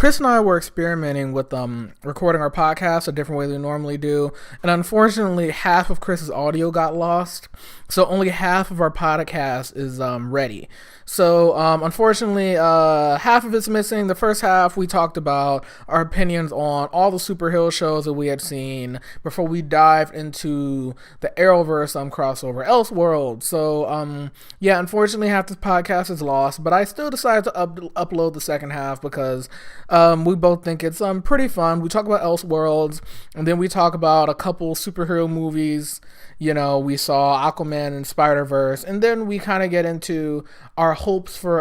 Chris and I were experimenting with recording our podcast a different way than we normally do, and unfortunately, half of Chris's audio got lost, so only half of our podcast is ready. So unfortunately, half of it's missing. The first half we talked about our opinions on all the superhero shows that we had seen before we dived into the Arrowverse crossover Elseworlds. So yeah, unfortunately, half this podcast is lost, but I still decided to upload the second half because we both think it's pretty fun. We talk about Elseworlds, and then we talk about a couple superhero movies. You know, we saw Aquaman and Spider-Verse, and then we kind of get into our hopes for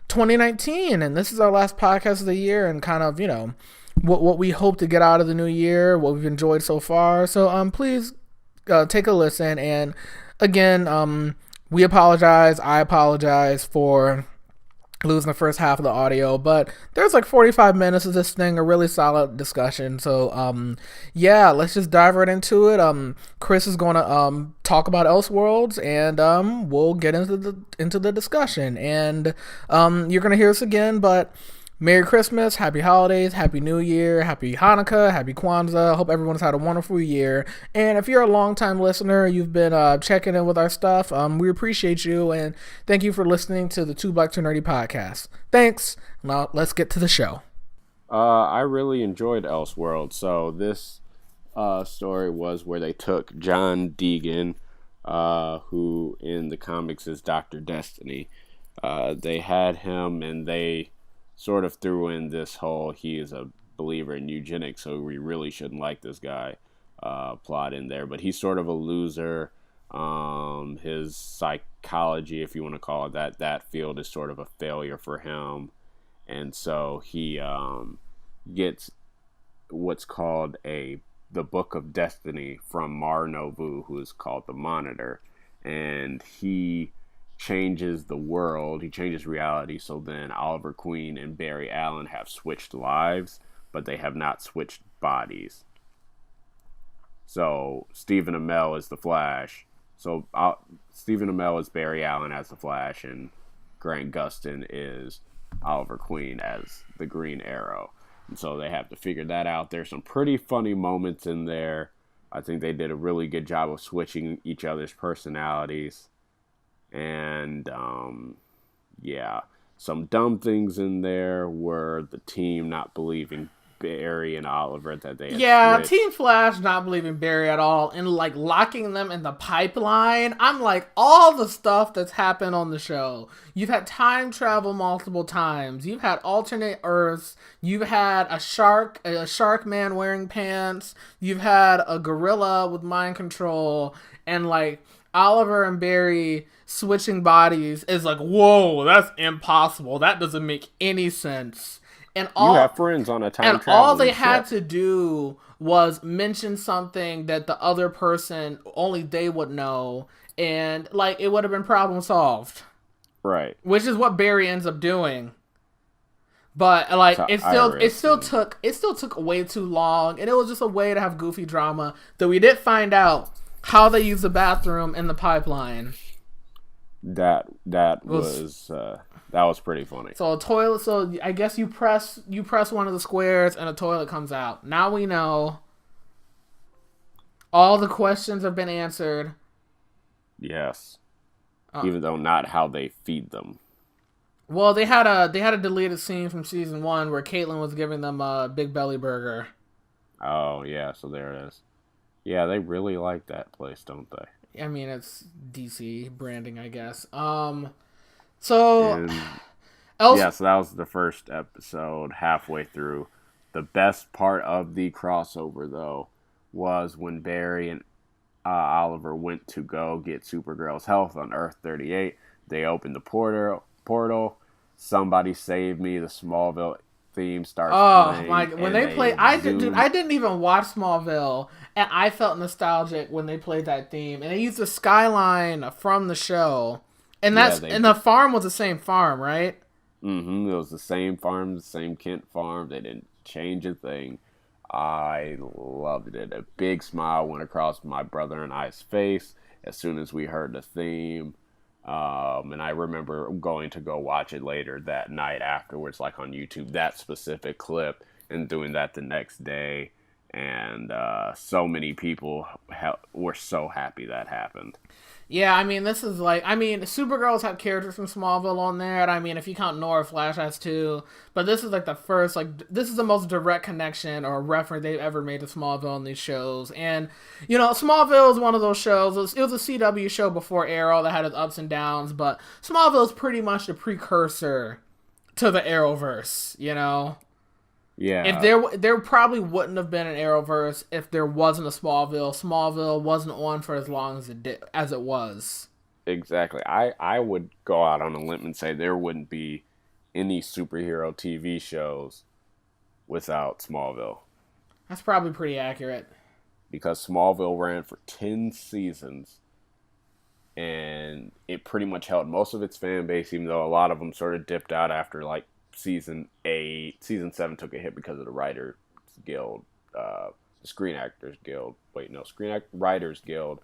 2019, and this is our last podcast of the year, and kind of, you know, what we hope to get out of the new year, what we've enjoyed so far. So please take a listen, and again, we apologize. I apologize for losing the first half of the audio, but there's like 45 minutes of this thing, a really solid discussion. So yeah, let's just dive right into it. Chris is going to talk about Elseworlds, and we'll get into the discussion, and you're going to hear us again, but Merry Christmas, Happy Holidays, Happy New Year, Happy Hanukkah, Happy Kwanzaa. Hope everyone's had a wonderful year. And if you're a long-time listener, you've been checking in with our stuff, we appreciate you, and thank you for listening to the Two Black Two Nerdy podcast. Thanks. Now let's get to the show. I really enjoyed Elseworld. So this story was where they took John Deegan, who in the comics is Dr. Destiny. They had him, and they sort of threw in this whole he is a believer in eugenics, so we really shouldn't like this guy plot in there. But he's sort of a loser. His psychology, if you want to call it that field is sort of a failure for him. And so he gets what's called the Book of Destiny from Mar Novu, who is called the Monitor. And he changes the world, he changes reality, so then Oliver Queen and Barry Allen have switched lives, but they have not switched bodies. So Stephen Amell is the Flash, so Stephen Amell is Barry Allen as the Flash, and Grant Gustin is Oliver Queen as the Green Arrow. And so they have to figure that out. There's some pretty funny moments in there. I think they did a really good job of switching each other's personalities. And yeah, some dumb things in there were the team not believing Barry and Oliver that they had switched. Team Flash not believing Barry at all, and like locking them in the pipeline. I'm like, all the stuff that's happened on the show. You've had time travel multiple times. You've had alternate Earths. You've had a shark man wearing pants. You've had a gorilla with mind control, and like Oliver and Barry switching bodies is like, whoa, that's impossible. That doesn't make any sense. And you have friends on a time travel. And all they had to do was mention something that the other person, only they would know, and like it would have been problem solved. Right. Which is what Barry ends up doing. But like it still took way too long, and it was just a way to have goofy drama that we did find out how they use the bathroom in the pipeline. That was pretty funny. So a toilet. So I guess you press one of the squares and a toilet comes out. Now we know. All the questions have been answered. Yes. Even though not how they feed them. Well, they had a deleted scene from season 1 where Caitlin was giving them a Big Belly Burger. Oh yeah, so there it is. Yeah, they really like that place, don't they? I mean, it's DC branding, I guess. So that was the first episode, halfway through. The best part of the crossover, though, was when Barry and Oliver went to go get Supergirl's health on Earth 38. They opened the portal. Somebody Save Me. The Smallville theme starts playing. Oh my! When they played, I didn't even watch Smallville, and I felt nostalgic when they played that theme. And they used the skyline from the show, and and the farm was the same farm, right? Mm-hmm. It was the same farm, the same Kent farm. They didn't change a thing. I loved it. A big smile went across my brother and I's face as soon as we heard the theme. And I remember going to go watch it later that night afterwards, like on YouTube, that specific clip, and doing that the next day. And so many people were so happy that happened. Yeah, I mean, this is like, I mean, Supergirl's have characters from Smallville on there, and I mean, if you count Nora, Flash has too. But this is like the first, like, this is the most direct connection or reference they've ever made to Smallville in these shows. And, you know, Smallville is one of those shows. It was a CW show before Arrow that had its ups and downs, but Smallville is pretty much the precursor to the Arrowverse, you know? If Yeah, there probably wouldn't have been an Arrowverse if there wasn't a Smallville. Smallville wasn't on for as long as it was. exactly. I would go out on a limb and say there wouldn't be any superhero TV shows without Smallville, That's probably pretty accurate. because Smallville ran for 10 seasons, and it pretty much held most of its fan base, even though a lot of them sort of dipped out after like season 8. Season 7 took a hit because of the Writers Guild, the Screen Actors Guild. Wait, no, Writers Guild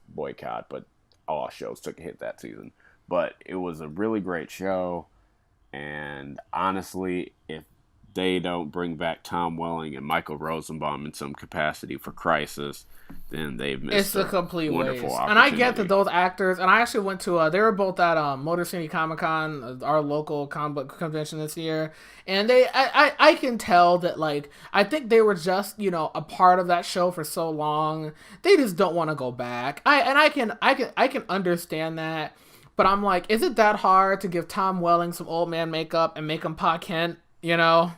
boycott, but all shows took a hit that season. But it was a really great show, and honestly, if they don't bring back Tom Welling and Michael Rosenbaum in some capacity for Crisis, then they've missed It's a complete wonderful waste. opportunity. And I get that those actors, and I actually went to, they were both at Motor City Comic Con, our local comic book convention this year. And I can tell that, like, I think they were just, you know, a part of that show for so long. They just don't want to go back. I can understand that. But I'm like, is it that hard to give Tom Welling some old man makeup and make him Pa Kent, you know?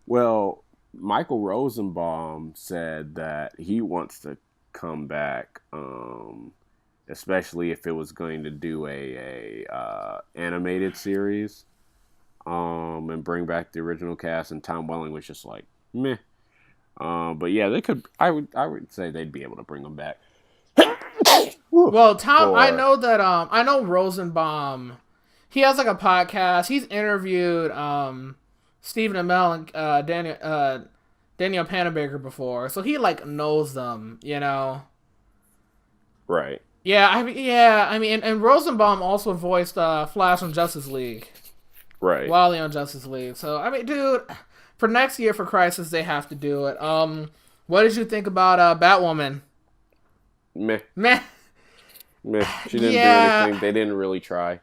Well, Michael Rosenbaum said that he wants to come back, especially if it was going to do a animated series, and bring back the original cast. And Tom Welling was just like, meh. But yeah, they could. I would say they'd be able to bring him back. Well, Tom, I For know that I know Rosenbaum. He has like a podcast. He's interviewed Stephen Amell and Daniel Panabaker before, so he like knows them, you know. right, I mean, and Rosenbaum also voiced Flash on Justice League, right, Wally on Justice League. So I mean, dude, for next year for Crisis, they have to do it. What did you think about Batwoman? meh, Meh. meh. She didn't do Yeah. anything. They didn't really try.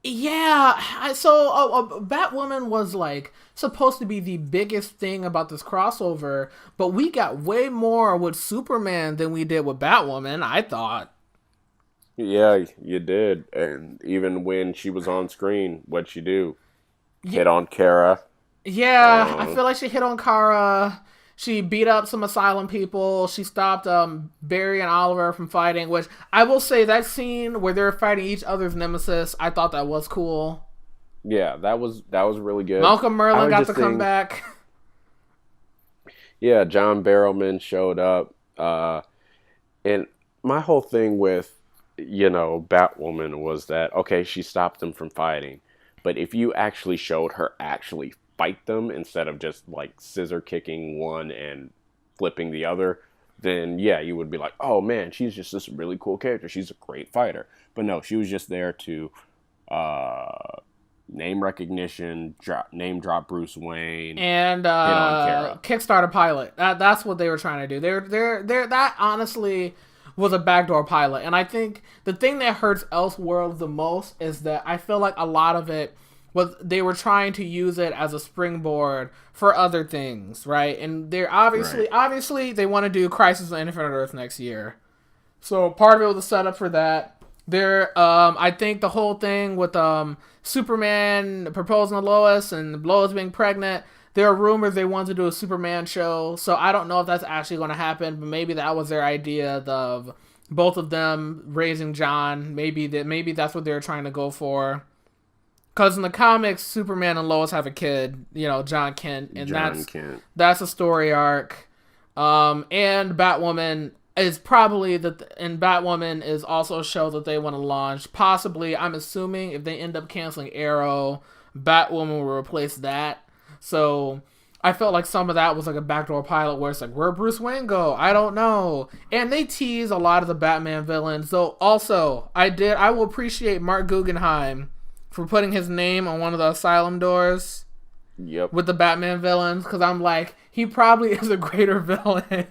Yeah, Batwoman was like supposed to be the biggest thing about this crossover, but we got way more with Superman than we did with Batwoman, I thought. Yeah, you did. And even when she was on screen, what'd she do? Yeah, Hit on Kara. yeah, I Uh, feel like she hit on Kara. She beat up some asylum people. She stopped Barry and Oliver from fighting, which I will say that scene where they're fighting each other's nemesis, I thought that was cool. yeah, that was really good. Malcolm I Merlin would got just to come think, back. yeah, John Barrowman showed up. And my whole thing with, Batwoman was that, okay, she stopped them from fighting. But if you actually showed her actually fight them instead of just like scissor kicking one and flipping the other, then yeah, you would be like, oh man, she's just this really cool character. She's a great fighter. But no, she was just there to uh, name recognition, name drop Bruce Wayne, And hit on Kara. Kickstarter pilot. That's what they were trying to do. They're that honestly was a backdoor pilot. And I think the thing that hurts Elseworlds the most is that I feel like a lot of it was they were trying to use it as a springboard for other things, right? And they're Right. obviously they want to do Crisis on Infinite Earth next year. So part of it was a setup for that. I think the whole thing with Superman proposing to Lois and Lois being pregnant. There are rumors they wanted to do a Superman show, so I don't know if that's actually going to happen. But maybe that was their idea of both of them raising John. Maybe that's what they were trying to go for. Because in the comics, Superman and Lois have a kid, you know, John Kent, and John Kent. that's a story arc. And Batwoman is probably and Batwoman is also a show that they want to launch. Possibly, I'm assuming if they end up canceling Arrow, Batwoman will replace that. So I felt like some of that was like a backdoor pilot where it's like, where'd Bruce Wayne go? I don't know. And they tease a lot of the Batman villains. So also, I will appreciate Mark Guggenheim for putting his name on one of the asylum doors. Yep. With the Batman villains, because I'm like, he probably is a greater villain.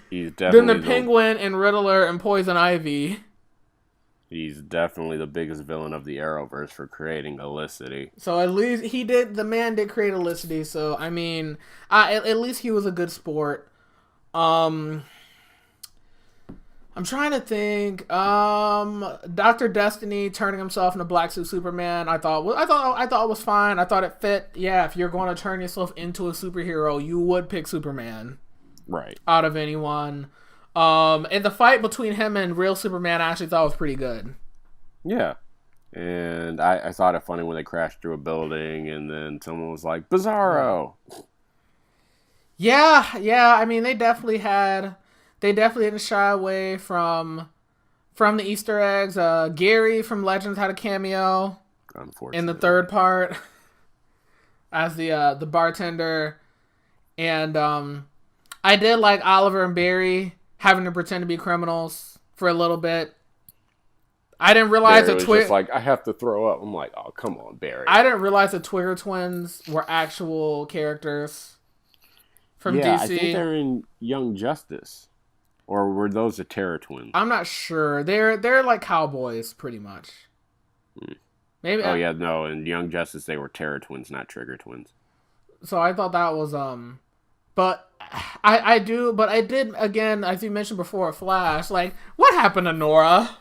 He's definitely than the Penguin and Riddler and Poison Ivy. He's definitely the biggest villain of the Arrowverse for creating Elicity. So at least the man did create Elicity, so I mean, at least he was a good sport. I'm trying to think. Dr. Destiny turning himself into Black Suit Superman, I thought it was fine. I thought it fit. Yeah, if you're going to turn yourself into a superhero, you would pick Superman. Right. Out of anyone. And the fight between him and real Superman I actually thought was pretty good. Yeah. And I thought it funny when they crashed through a building and then someone was like, Bizarro! Yeah, I mean, they definitely didn't shy away from the Easter eggs. Gary from Legends had a cameo in the third part as the bartender. And I did like Oliver and Barry having to pretend to be criminals for a little bit. I didn't realize that Twigger just like, I have to throw up. I'm like, oh, come on, Barry. I didn't realize the Twigger twins were actual characters from DC. I think they're in Young Justice. Or were those the Terror Twins? I'm not sure. They're like cowboys, pretty much. Maybe. Oh, yeah, no. In Young Justice, they were Terror Twins, not Trigger Twins. So I thought that was, But I did, again, as you mentioned before, Flash, like, what happened to Nora?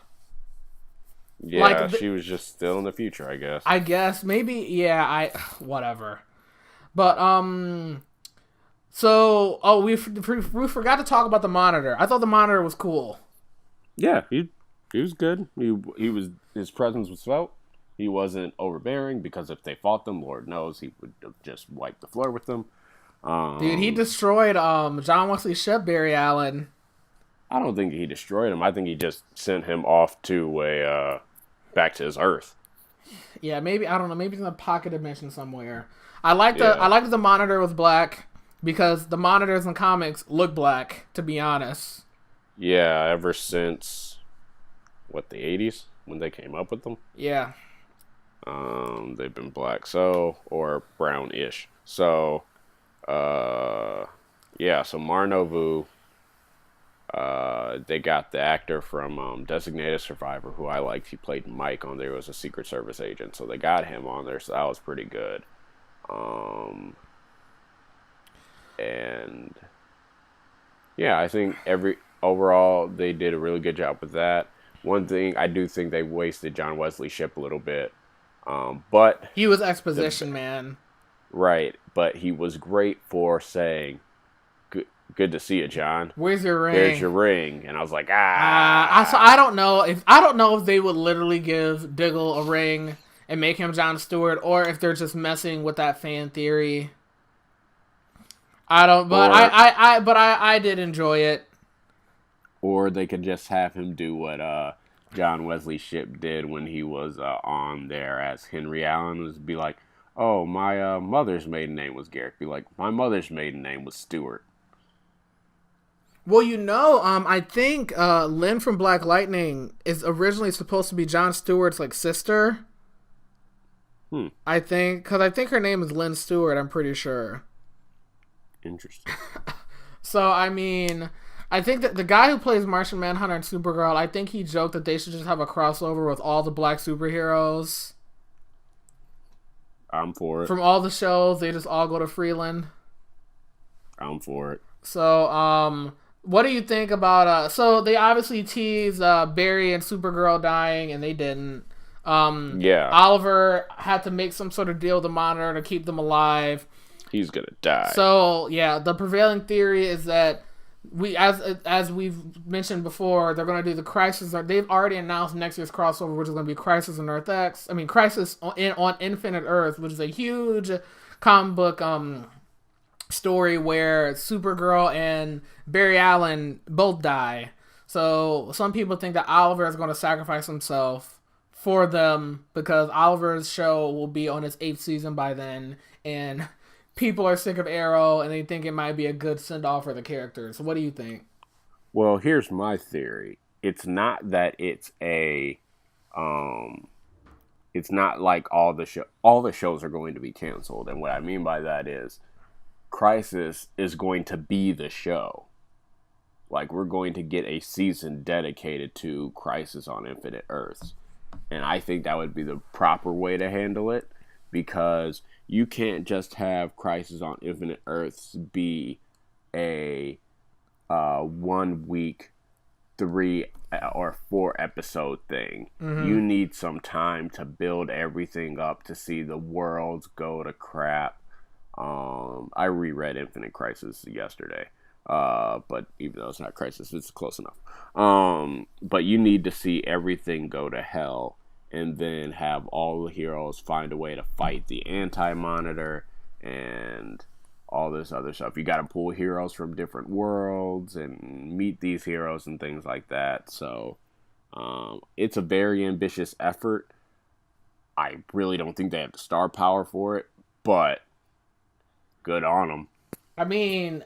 Yeah, like, she was just still in the future, I guess. I guess, maybe, yeah, whatever. But, so, we forgot to talk about the Monitor. I thought the Monitor was cool. Yeah, he was good. His presence was felt. He wasn't overbearing, because if they fought them, Lord knows, he would have just wiped the floor with them. Dude, he destroyed John Wesley's ship, Barry Allen. I don't think he destroyed him. I think he just sent him off to back to his Earth. Yeah, maybe, I don't know, maybe in a pocket dimension somewhere. I like that the Monitor was black because the Monitors in comics look black, to be honest. Yeah, ever since the 80s when they came up with them. Yeah. They've been black, or brownish. So so Mar Novu, they got the actor from Designated Survivor, who I liked. He played Mike on there. He was a Secret Service agent, so they got him on there, so that was pretty good. And yeah, I think overall they did a really good job with that. One thing, I do think they wasted John Wesley's ship a little bit, but he was exposition man. Right, but he was great for saying, "Good to see you, John. Where's your ring? There's your ring." And I was like, So I don't know if they would literally give Diggle a ring and make him Jon Stewart, or if they're just messing with that fan theory. I don't, but I did enjoy it. Or they could just have him do what John Wesley's ship did when he was on there as Henry Allen, was be like, oh, my mother's maiden name was Garrick. Be like, my mother's maiden name was Stewart. Well, I think Lynn from Black Lightning is originally supposed to be Jon Stewart's like sister. I think her name is Lynn Stewart. I'm pretty sure. Interesting. So I mean, I think that the guy who plays Martian Manhunter and Supergirl, I think he joked that they should just have a crossover with all the black superheroes. I'm for it. From all the shows, they just all go to Freeland. I'm for it. So, what do you think about, so they obviously teased Barry and Supergirl dying, and they didn't. Yeah. Oliver had to make some sort of deal with the Monitor to keep them alive. He's gonna die. So, yeah, the prevailing theory is that as we've mentioned before, they're going to do the Crisis. They've already announced next year's crossover, which is going to be Crisis on Earth X. I mean, Crisis on Infinite Earth, which is a huge comic book story where Supergirl and Barry Allen both die. So some people think that Oliver is going to sacrifice himself for them because Oliver's show will be on its 8th season by then, and people are sick of Arrow and they think it might be a good send off for the characters. What do you think? Well, here's my theory. It's not that um it's not like all the shows are going to be canceled, and what I mean by that is Crisis is going to be the show. Like, we're going to get a season dedicated to Crisis on Infinite Earths. And I think that would be the proper way to handle it, because you can't just have Crisis on Infinite Earths be a 1 week, 3 or 4 episode thing. Mm-hmm. You need some time to build everything up, to see the worlds go to crap. I reread Infinite Crisis yesterday. But even though it's not Crisis, it's close enough. But you need to see everything go to hell, and then have all the heroes find a way to fight the Anti-Monitor and all this other stuff. You got to pull heroes from different worlds and meet these heroes and things like that. So it's a very ambitious effort. I really don't think they have the star power for it, but good on them. I mean,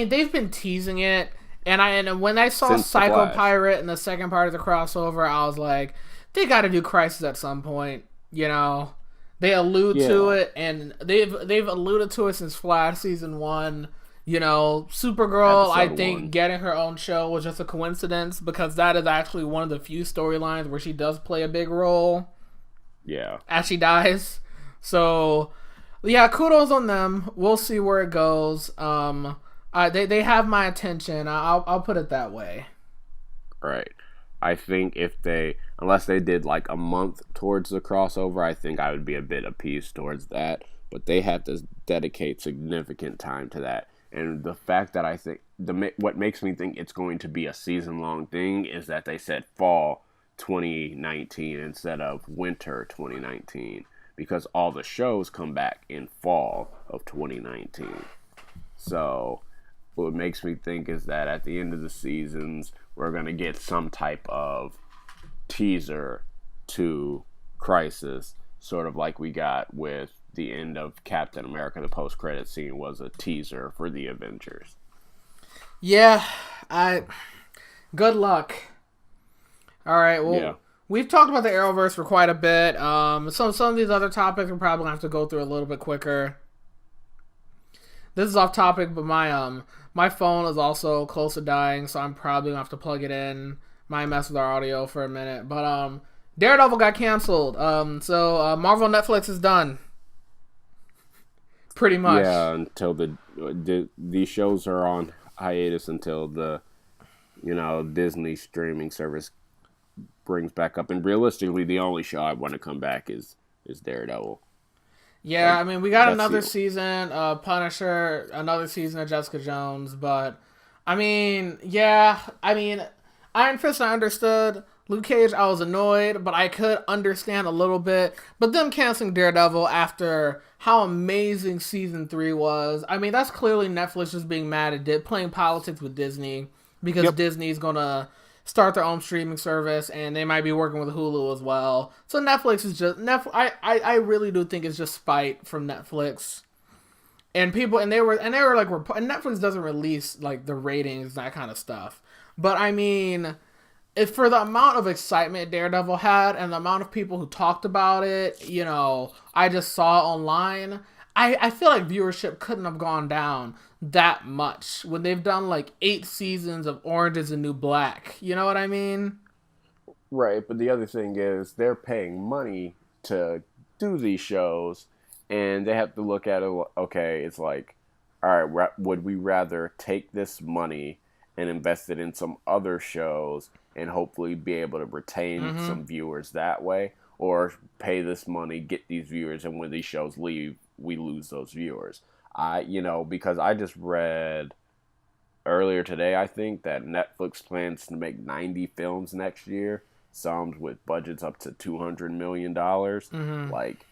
they've been teasing it, and when I saw Since Psycho Pirate in the second part of the crossover, I was like, they got to do Crisis at some point. You know, they allude to it, and they've alluded to it since Flash season 1. You know, Supergirl, I think getting her own show was just a coincidence, because that is actually one of the few storylines where she does play a big role. Yeah, as she dies. So yeah, kudos on them. We'll see where it goes. They have my attention. I'll put it that way. Right. I think unless they did like a month towards the crossover, I think I would be a bit appeased towards that. But they have to dedicate significant time to that. And the fact that I think what makes me think it's going to be a season-long thing is that they said fall 2019 instead of winter 2019, because all the shows come back in fall of 2019. So what makes me think is that at the end of the seasons, we're going to get some type of teaser to Crisis, sort of like we got with the end of Captain America. The post-credit scene was a teaser for the Avengers. Yeah, good luck. All right, well, yeah. We've talked about the Arrowverse for quite a bit. Some of these other topics we're probably going to have to go through a little bit quicker. This is off topic, but my phone is also close to dying, so I'm probably going to have to plug it in. Might mess with our audio for a minute. But Daredevil got canceled. So Marvel Netflix is done. Pretty much. Yeah, until these shows are on hiatus until the Disney streaming service brings back up. And realistically, the only show I want to come back is Daredevil. Yeah, I mean, we got another season of Punisher, another season of Jessica Jones, but I mean, Iron Fist I understood. Luke Cage, I was annoyed, but I could understand a little bit. But them canceling Daredevil after how amazing season 3 was, I mean, that's clearly Netflix just being mad at playing politics with Disney, because Disney's gonna start their own streaming service, and they might be working with Hulu as well. So Netflix is just I really do think it's just spite from Netflix, and people, and they were like, and Netflix doesn't release like the ratings, that kind of stuff. But I mean, if for the amount of excitement Daredevil had and the amount of people who talked about it, I just saw online, I feel like viewership couldn't have gone down that much when they've done like 8 seasons of Orange is the New Black. You know what I mean? Right, but the other thing is they're paying money to do these shows, and they have to look at it, okay, it's like, all right, would we rather take this money and invest it in some other shows and hopefully be able to retain some viewers that way, or pay this money, get these viewers, and when these shows leave, we lose those viewers? Because I just read earlier today, I think, that Netflix plans to make 90 films next year, some with budgets up to $200 million. Like,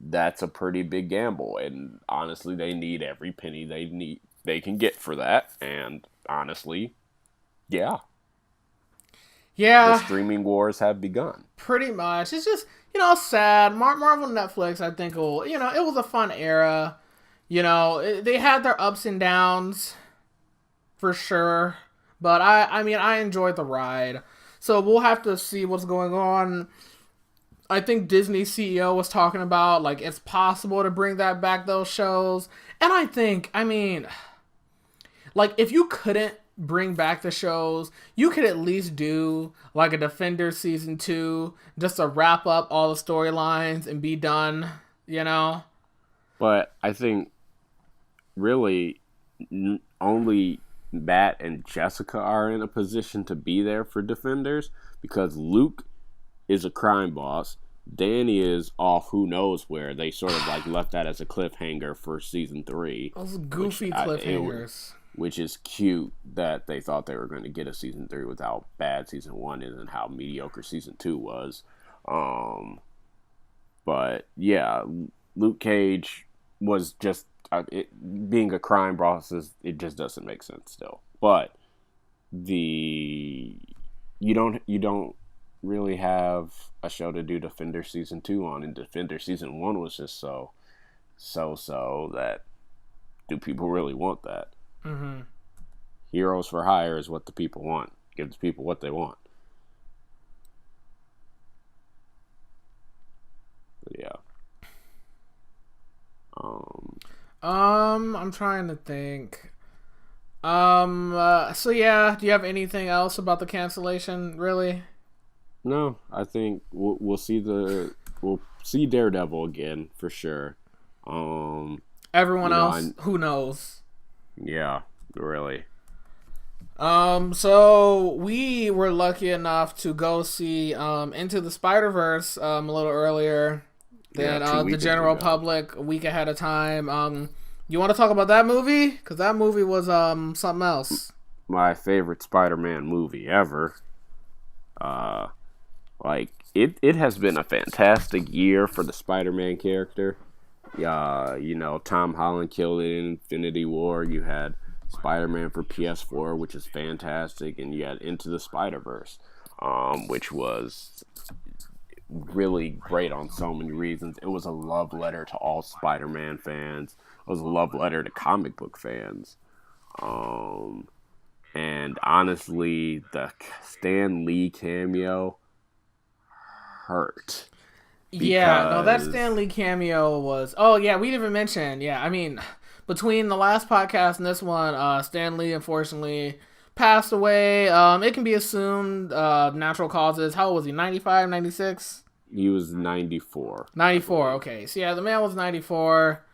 that's a pretty big gamble, and honestly, they need every penny they can get for that, and honestly, yeah. The streaming wars have begun. Pretty much. It's just, sad. Marvel Netflix, I think, it was a fun era. They had their ups and downs for sure, but I mean, I enjoyed the ride. So we'll have to see what's going on. I think Disney CEO was talking about like it's possible to bring that back, those shows. And I mean, like if you couldn't bring back the shows, you could at least do like a Defender season 2 just to wrap up all the storylines and be done, you know? But I think really only Matt and Jessica are in a position to be there for Defenders because Luke is a crime boss. Danny is off who knows where. They sort of like left that as a cliffhanger for season 3. Those goofy cliffhangers. Which is cute that they thought they were going to get a season 3 with how bad season 1 is and how mediocre season 2 was. But yeah, Luke Cage was just being a crime boss. It just doesn't make sense still. But the you don't really have a show to do Defender season 2 on, and Defender season 1 was just so that do people really want that? Mm-hmm. Heroes for hire is what the people want. Give the people what they want. But yeah. I'm trying to think. So yeah, do you have anything else about the cancellation, really? No, I think we'll see Daredevil again for sure. Everyone else, who knows? Yeah, really. So we were lucky enough to go see Into the Spider-Verse a little earlier than the general public, a week ahead of time. You want to talk about that movie? Because that movie was something else. My favorite Spider-Man movie ever. Like it has been a fantastic year for the Spider-Man character. Tom Holland killed it in Infinity War. You had Spider-Man for PS4, which is fantastic, and you had Into the Spider-Verse, which was really great on so many reasons. It was a love letter to all Spider-Man fans. It was a love letter to comic book fans. And honestly, the Stan Lee cameo hurt. Yeah, no, that Stan Lee cameo was... Oh, yeah, we didn't even mention... Yeah, I mean, between the last podcast and this one, Stan Lee, unfortunately, passed away. It can be assumed natural causes. How old was he? 95, 96? He was 94. 94, okay. So, yeah, the man was 94.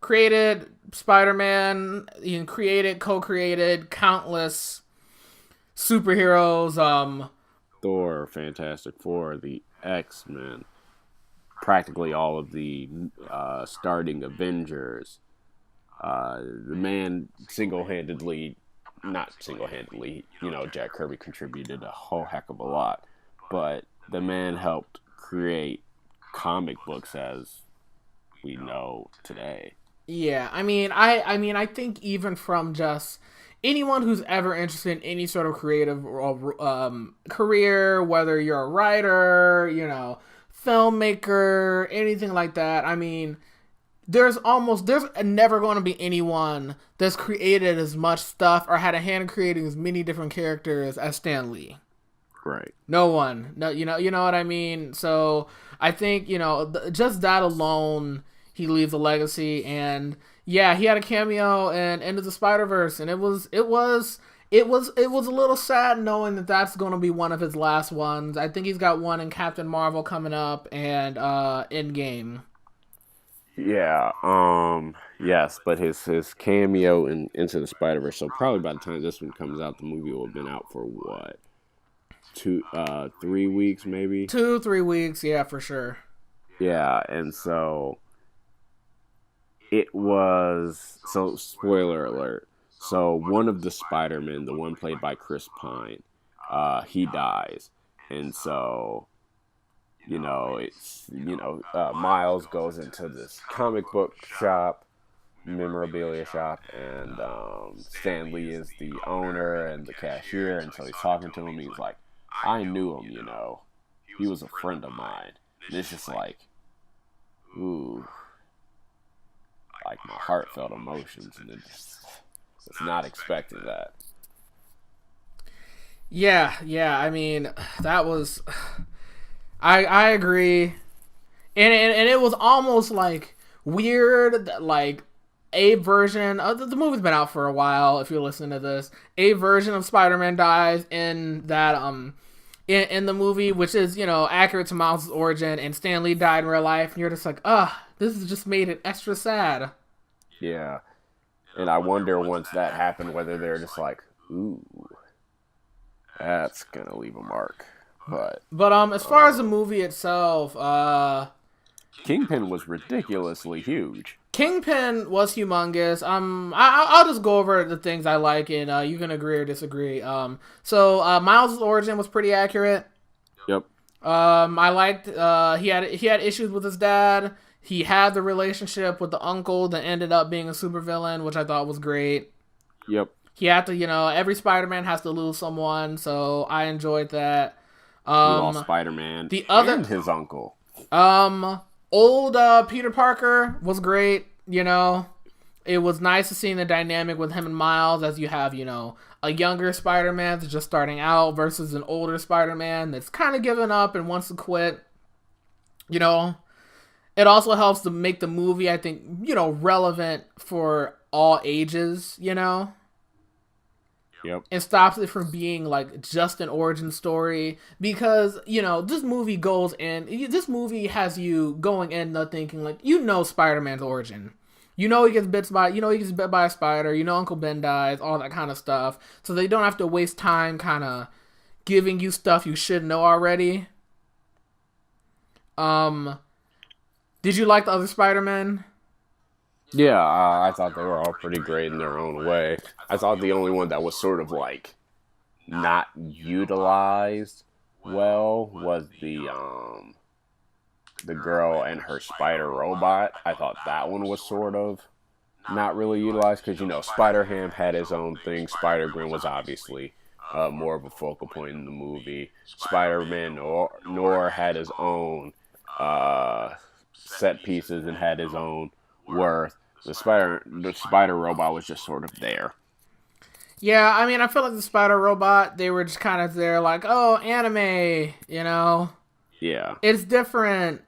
Created Spider-Man. He co-created countless superheroes. Thor, Fantastic Four, the X-Men, practically all of the starting Avengers. The man not single-handedly, Jack Kirby contributed a whole heck of a lot, but the man helped create comic books as we know today. Yeah, I think even from just anyone who's ever interested in any sort of creative career, whether you're a writer, filmmaker, anything like that, I mean, there's never going to be anyone that's created as much stuff or had a hand in creating as many different characters as Stan Lee. Right. No one. No, you know what I mean? So I think, just that alone, he leaves a legacy. And yeah, he had a cameo in Into the Spider-Verse, and it was a little sad knowing that that's going to be one of his last ones. I think he's got one in Captain Marvel coming up and Endgame. Yeah, yes, but his cameo in Into the Spider-Verse, so probably by the time this one comes out, the movie will have been out for what? 3 weeks maybe? 2-3 weeks, yeah, for sure. Yeah, and so it was, so spoiler alert, so one of the Spider-Men, the one played by Chris Pine, he dies, and so Miles goes into this comic book shop, memorabilia shop, and Stan Lee is the owner and the cashier, and so he's talking to him. He's like, I knew him, he was a friend of mine. And it's just like, ooh, like my heartfelt emotions, and it's not expecting that. Yeah. I mean, that was. I agree, and it was almost like weird, like a version of the movie's been out for a while. If you're listening to this, a version of Spider-Man dies in that in the movie, which is accurate to Miles' origin, and Stan Lee died in real life, and you're just like, this has just made it extra sad. Yeah, and I wonder once that happened whether they're just like, ooh, that's gonna leave a mark. But as far as the movie itself, Kingpin was ridiculously huge. Kingpin was humongous. I'll just go over the things I like, and you can agree or disagree. So Miles' origin was pretty accurate. Yep. I liked he had issues with his dad. He had the relationship with the uncle that ended up being a supervillain, which I thought was great. Yep. He had to, every Spider-Man has to lose someone, so I enjoyed that. We lost Spider-Man and his uncle. Old Peter Parker was great. It was nice to see the dynamic with him and Miles, as you have, a younger Spider-Man that's just starting out versus an older Spider-Man that's kind of given up and wants to quit. It also helps to make the movie, I think, relevant for all ages, Yep. It stops it from being like just an origin story, because this movie this movie has you going in thinking like Spider-Man's origin. He gets bit by a spider. Uncle Ben dies, all that kind of stuff. So they don't have to waste time kind of giving you stuff you should know already. Did you like the other Spider-Man? Yeah, I thought they were all pretty great in their own way. I thought the only one that was sort of like not utilized well was the girl and her spider robot. I thought that one was sort of not really utilized because Spider-Ham had his own thing. Spider-Gwen was obviously more of a focal point in the movie. Spider-Man Noir had his own set pieces and had his own worth. The spider robot was just sort of there. Yeah, I mean, I feel like the spider robot, they were just kind of there like, oh, anime, Yeah. It's different.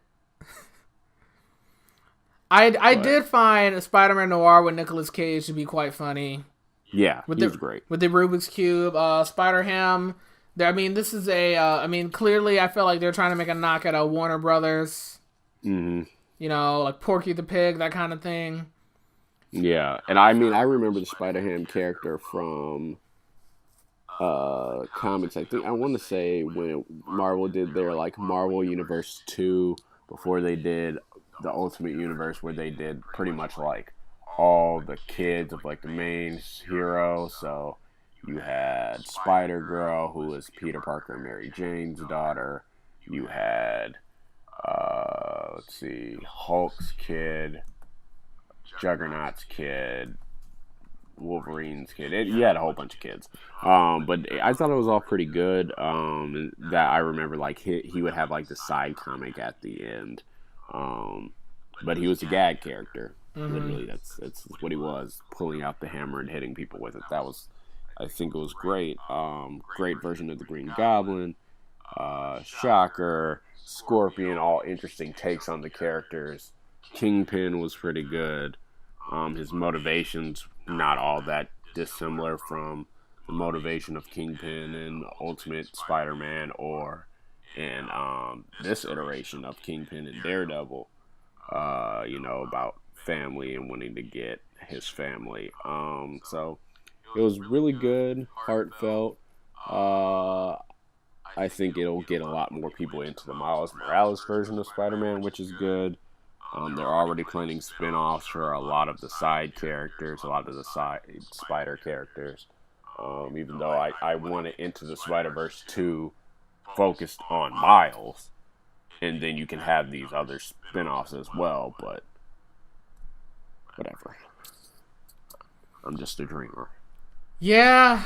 I did find Spider-Man Noir with Nicolas Cage to be quite funny. Yeah, he was great. With the Rubik's Cube, Spider-Ham. I mean, this is clearly I feel like they're trying to make a knock at Warner Brothers. Mm-hmm. Like Porky the Pig, that kind of thing. Yeah, and I mean, I remember the Spider-Ham character from comics. I want to say when Marvel did their like Marvel Universe 2 before they did the Ultimate Universe, where they did pretty much like all the kids of like the main hero. So you had Spider-Girl, who was Peter Parker and Mary Jane's daughter. You had Hulk's kid, Juggernaut's kid, Wolverine's kid. You had a whole bunch of kids. But I thought it was all pretty good. That I remember, like he would have like the side comic at the end. But he was a gag character. Mm-hmm. Literally, that's what he was, pulling out the hammer and hitting people with it. I think it was great. Great version of the Green Goblin, Shocker, Scorpion, all interesting takes on the characters. Kingpin was pretty good. His motivations not all that dissimilar from the motivation of Kingpin in Ultimate Spider-Man or in this iteration of Kingpin and Daredevil. About family and wanting to get his family. So it was really good, heartfelt. I think it'll get a lot more people into the Miles Morales version of Spider-Man, which is good. They're already planning spin-offs for a lot of the side characters, a lot of the side Spider characters. Even though I want it Into the Spider-Verse 2 focused on Miles, and then you can have these other spin-offs as well, but whatever. I'm just a dreamer. Yeah.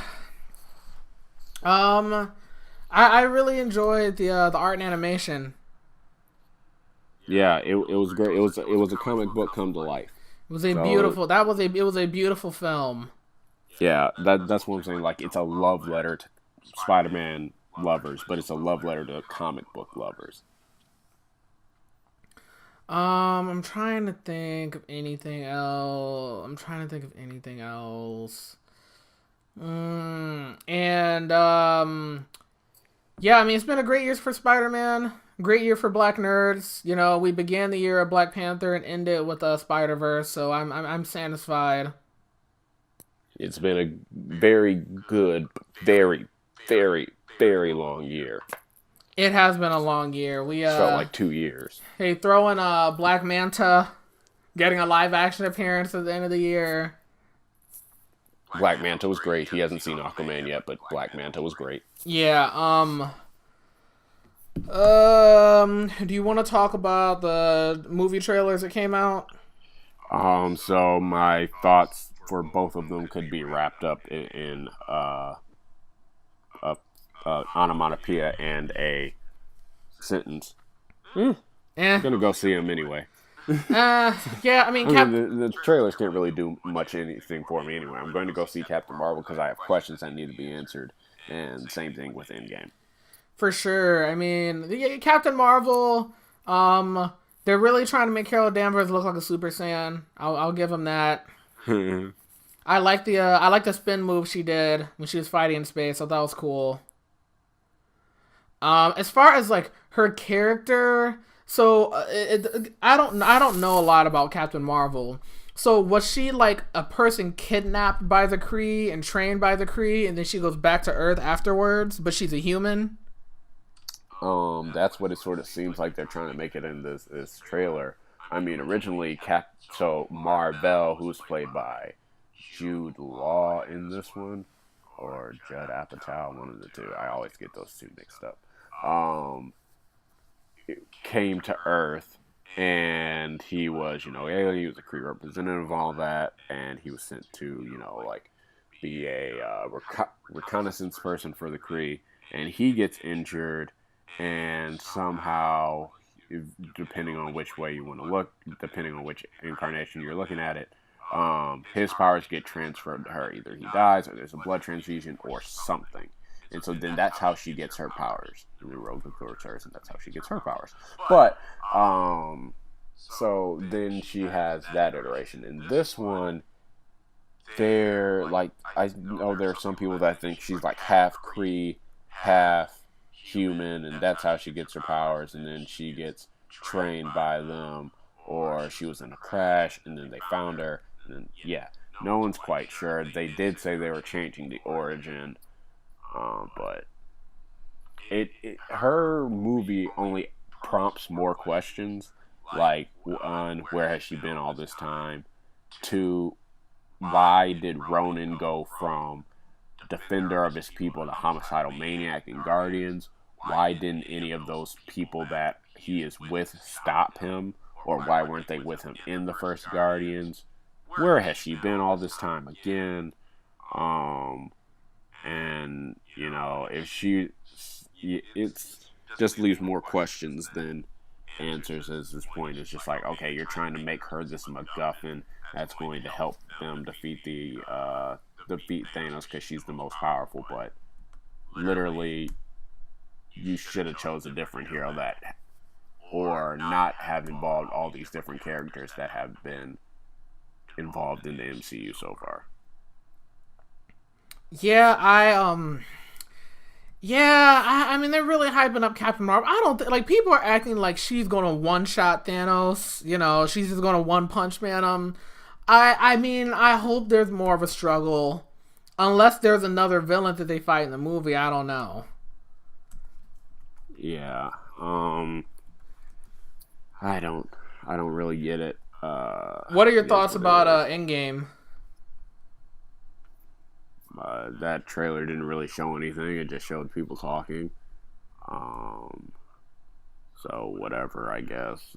I really enjoyed the art and animation. Yeah, it was great. It was a comic book come to life. It was a So beautiful. It was a beautiful film. yeah, that's what I'm saying. Like it's a love letter to Spider-Man lovers, but it's a love letter to comic book lovers. I'm trying to think of anything else. And yeah, I mean, it's been a great year for Spider-Man. Great year for Black nerds. You know, we began the year of Black Panther and ended with Spider-Verse, so I'm satisfied. It's been a very good, very, very, very long year. It has been a long year. It's felt like 2 years. Hey, throwing Black Manta, getting a live action appearance at the end of the year. Black Manta was great. He hasn't seen Aquaman yet, but Black Manta was great. Yeah. Do you want to talk about the movie trailers that came out? So my thoughts for both of them could be wrapped up in a onomatopoeia and a sentence. I'm gonna go see them anyway. Yeah, I mean, the trailers can't really do much anything for me anyway. I'm going to go see Captain Marvel because I have questions that need to be answered, and same thing with Endgame. For sure. I mean, Captain Marvel. They're really trying to make Carol Danvers look like a Super Saiyan. I'll give them that. I like the spin move she did when she was fighting in space. So that was cool. As far as like her character, so I don't know a lot about Captain Marvel. So was she like a person kidnapped by the Kree and trained by the Kree, and then she goes back to Earth afterwards, but she's a human? That's what it sort of seems like they're trying to make it in this trailer. I mean, originally, Marvel, who's played by Jude Law in this one, or Judd Apatow, one of the two. I always get those two mixed up. Came to Earth, and he was, he was a Kree representative, all that, and he was sent to, like, be a reconnaissance person for the Kree, and he gets injured, and somehow, depending on which way you want to look, depending on which incarnation you're looking at it, his powers get transferred to her. Either he dies, or there's a blood transfusion, or something. And so then that's how she gets her powers. And the Rogue Victorious hers, and that's how she gets her powers. But, so then she has that iteration. In this one, I know there are some people that think she's like half Kree, half human, and that's how she gets her powers, and then she gets trained by them, or she was in a crash, and then they found her, and then, yeah. No one's quite sure. They did say they were changing the origin. But her movie only prompts more questions, like, one, where has she been all this time? Two, why did Ronan go from defender of his people to homicidal maniac in Guardians? Why didn't any of those people that he is with stop him? Or why weren't they with him in the first Guardians? Where has she been all this time again? And, if it's just leaves more questions than answers at this point. It's just like, okay, you're trying to make her this MacGuffin that's going to help them defeat defeat Thanos because she's the most powerful, but literally you should have chose a different hero or not have involved all these different characters that have been involved in the MCU so far. Yeah, I mean, they're really hyping up Captain Marvel. I don't like, people are acting like she's gonna one shot Thanos. She's just gonna one punch man him. I mean, I hope there's more of a struggle, unless there's another villain that they fight in the movie. I don't know. Yeah, I don't really get it. What are your thoughts about Endgame? That trailer didn't really show anything. It just showed people talking. So whatever, I guess.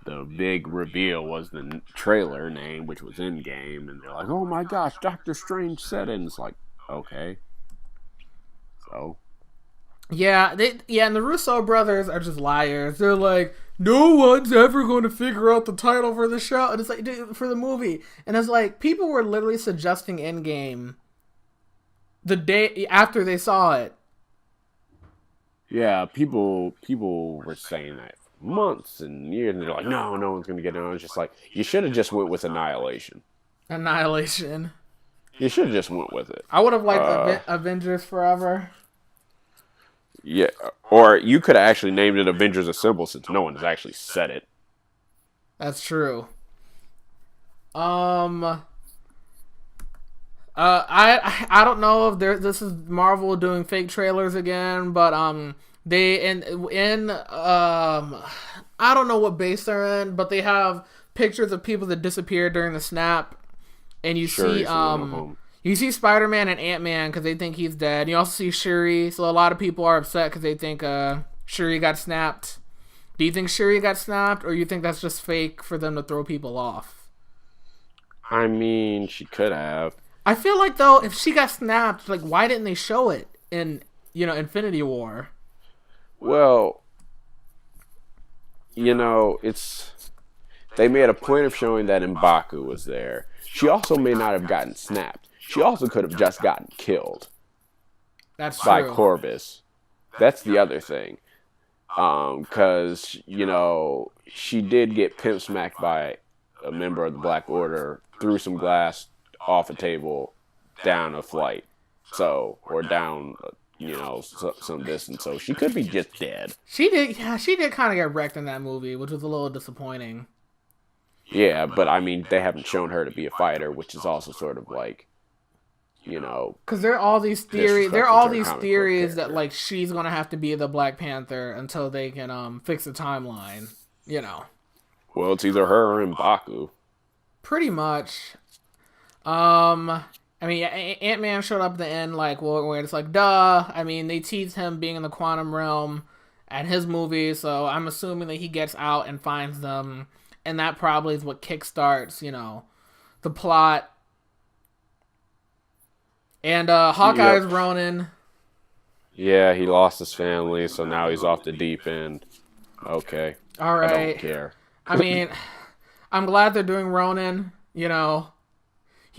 The big reveal was the trailer name, which was Endgame, and they're like, "Oh my gosh, Doctor Strange said it." And it's like, okay. So. Yeah, and the Russo brothers are just liars. They're like, no one's ever going to figure out the title for the show. And it's like, dude, for the movie. And it's like, people were literally suggesting Endgame the day after they saw it. Yeah, people were saying that for months and years, and they're like, no one's gonna get it. And it's just like, you should have just went with Annihilation. Annihilation. You should have just went with it. I would have liked Avengers Forever. Yeah, or you could have actually named it Avengers Assemble since no one has actually said it. That's true. I don't know if this is Marvel doing fake trailers again, but they in I don't know what base they're in, but they have pictures of people that disappeared during the snap, and you see Spider-Man and Ant-Man because they think he's dead. You also see Shuri, so a lot of people are upset because they think Shuri got snapped. Do you think Shuri got snapped, or you think that's just fake for them to throw people off? I mean, she could have. I feel like, though, if she got snapped, like, why didn't they show it in, Infinity War? Well, they made a point of showing that M'Baku was there. She also may not have gotten snapped. She also could have just gotten killed. That's by true. Corvus. That's the other thing. Because, she did get pimp smacked by a member of the Black Order through some glass off a table down a flight, or down some distance, so she could be just dead. She did kind of get wrecked in that movie, which was a little disappointing. Yeah, but I mean, they haven't shown her to be a fighter, which is also sort of like, because there are all these theories that like she's gonna have to be the Black Panther until they can fix the timeline. Well, it's either her or M'Baku. Pretty much. I mean, Ant-Man showed up at the end, like, where it's like, duh. I mean, they teased him being in the quantum realm at his movie, so I'm assuming that he gets out and finds them, and that probably is what kickstarts, the plot. And Hawkeye's Ronin. Yeah, he lost his family, so now he's off the deep end. Okay. All right. I don't care. I mean, I'm glad they're doing Ronin,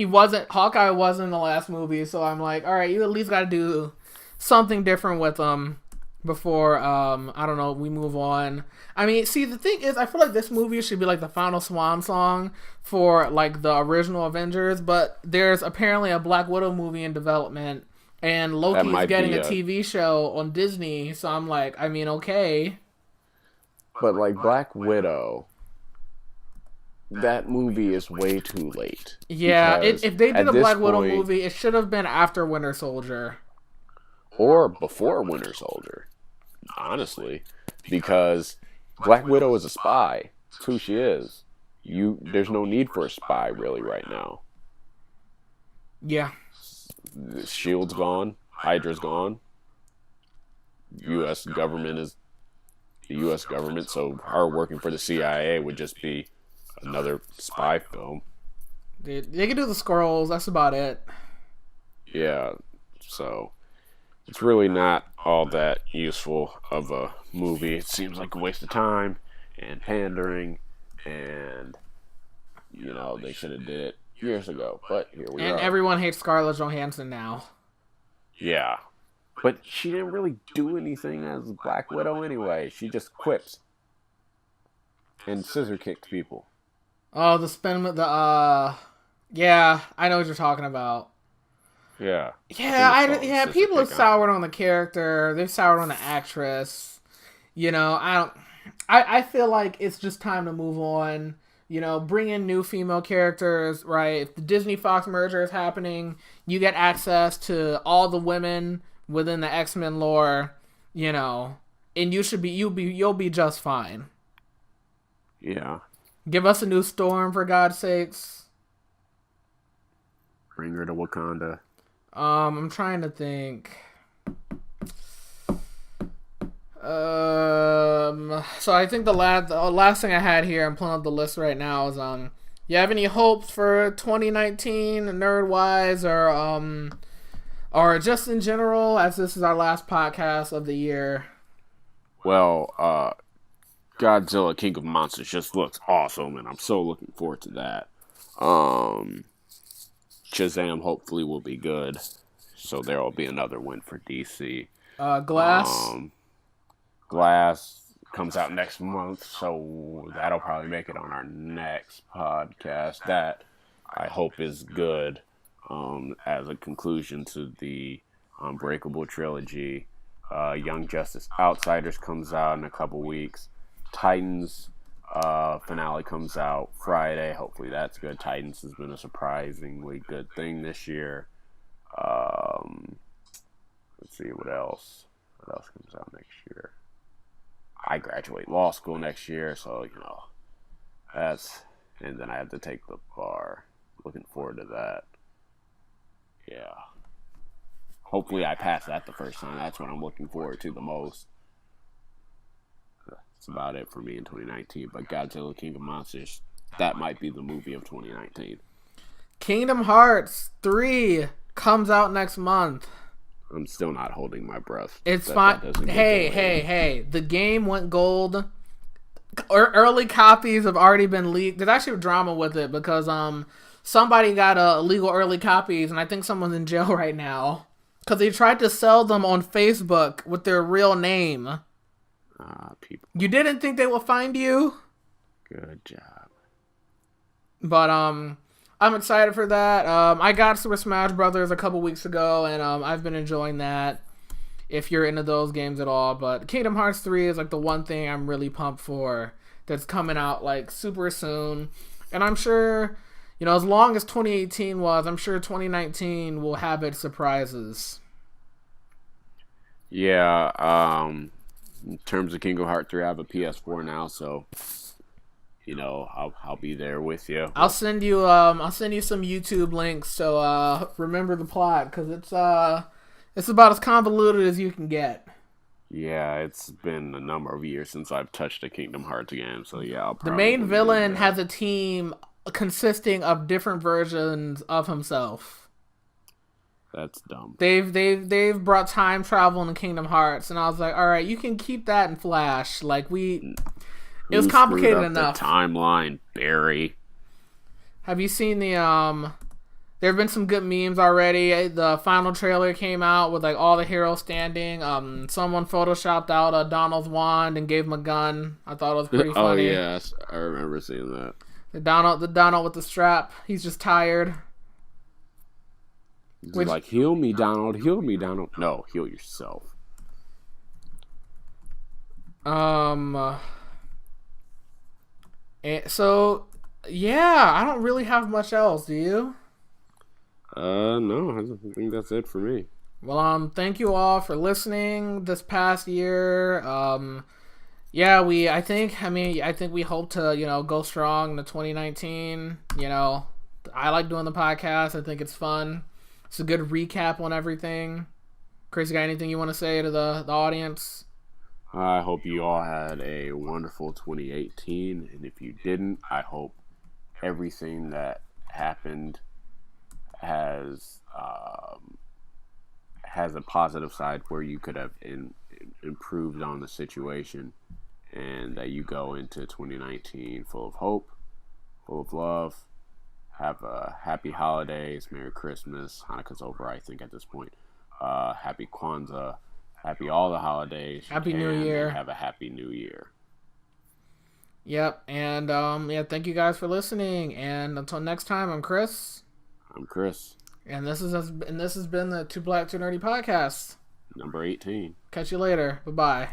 Hawkeye wasn't in the last movie, so I'm like, all right, you at least got to do something different with him before, I don't know, we move on. I mean, see, the thing is, I feel like this movie should be like the final swan song for like the original Avengers, but there's apparently a Black Widow movie in development, and Loki's getting a TV show on Disney, so I'm like, I mean, okay. But like Black Widow, that movie is way too late. Yeah, if they did a Black Widow movie, it should have been after Winter Soldier. Or before Winter Soldier, honestly. Because Black Widow is a spy. That's who she is. There's no need for a spy, really, right now. Yeah. The S.H.I.E.L.D.'s gone. Hydra's gone. U.S. government is the U.S. government, so her working for the CIA would just be another spy film. They can do the Skrulls. That's about it. Yeah, so it's really not all that useful of a movie. It seems like a waste of time and pandering, and they should have did it years ago. But here we are. And everyone hates Scarlett Johansson now. Yeah, but she didn't really do anything as Black Widow anyway. She just quips and scissor kicks people. Oh, yeah, I know what you're talking about. Yeah. Yeah, people have soured on the character. They've soured on the actress. I feel like it's just time to move on. Bring in new female characters, right? If the Disney-Fox merger is happening, you get access to all the women within the X-Men lore, and you'll be just fine. Yeah. Give us a new Storm, for God's sakes. Bring her to Wakanda. I'm trying to think. So I think the last thing I had here, I'm pulling up the list right now, is you have any hopes for 2019 nerd-wise, or just in general, as this is our last podcast of the year? Well, Godzilla King of Monsters just looks awesome, and I'm so looking forward to that. Shazam hopefully will be good, so there will be another win for DC. Glass. Glass comes out next month, so that'll probably make it on our next podcast. That I hope is good as a conclusion to the Unbreakable trilogy. Young Justice Outsiders comes out in a couple weeks. Titans finale comes out Friday. Hopefully that's good. Titans has been a surprisingly good thing this year. Let's see what else. What else comes out next year? I graduate law school next year, so that's. And then I have to take the bar. Looking forward to that. Yeah. Hopefully I pass that the first time. That's what I'm looking forward to the most. That's about it for me in 2019. But Godzilla King of Monsters, that might be the movie of 2019. Kingdom Hearts 3 comes out next month. I'm still not holding my breath. It's fine. Hey. The game went gold. Early copies have already been leaked. There's actually drama with it because somebody got illegal early copies, and I think someone's in jail right now. Because they tried to sell them on Facebook with their real name. People. You didn't think they would find you? Good job. But, I'm excited for that. I got Super Smash Brothers a couple weeks ago, and I've been enjoying that, if you're into those games at all. But Kingdom Hearts 3 is, like, the one thing I'm really pumped for that's coming out, like, super soon. And I'm sure... as long as 2018 was, I'm sure 2019 will have its surprises. Yeah, in terms of Kingdom Hearts 3, I have a PS4 now, so I'll be there with you. I'll send you some YouTube links, so remember the plot, because it's about as convoluted as you can get. Yeah, it's been a number of years since I've touched a Kingdom Hearts game, so yeah. The main villain has a team consisting of different versions of himself. That's dumb. They've brought time travel in Kingdom Hearts, and I was like, all right, you can keep that in Flash. Like it was complicated enough. The timeline, Barry. Have you seen the There have been some good memes already. The final trailer came out with like all the heroes standing. Someone photoshopped out Donald's wand and gave him a gun. I thought it was pretty funny. Oh yes, I remember seeing that. The Donald with the strap. He's just tired. He's like, heal me, Donald. Heal me, Donald. No, heal yourself. So, yeah, I don't really have much else. Do you? No, I think that's it for me. Well, thank you all for listening this past year. Yeah, I think we hope to, go strong in 2019. I like doing the podcast. I think it's fun. It's a good recap on everything. Chris, you got anything you want to say to the audience? I hope you all had a wonderful 2018, and if you didn't, I hope everything that happened has a positive side where you could have improved on the situation, and that you go into 2019 full of hope, full of love. Have a happy holidays, Merry Christmas. Hanukkah's over, I think, at this point. Happy Kwanzaa, happy all the holidays. Happy New Year. Have a happy New Year. Yep, and thank you guys for listening. And until next time, I'm Chris. I'm Chris. And this has been the Two Black Two Nerdy podcast. Number 18. Catch you later. Bye-bye.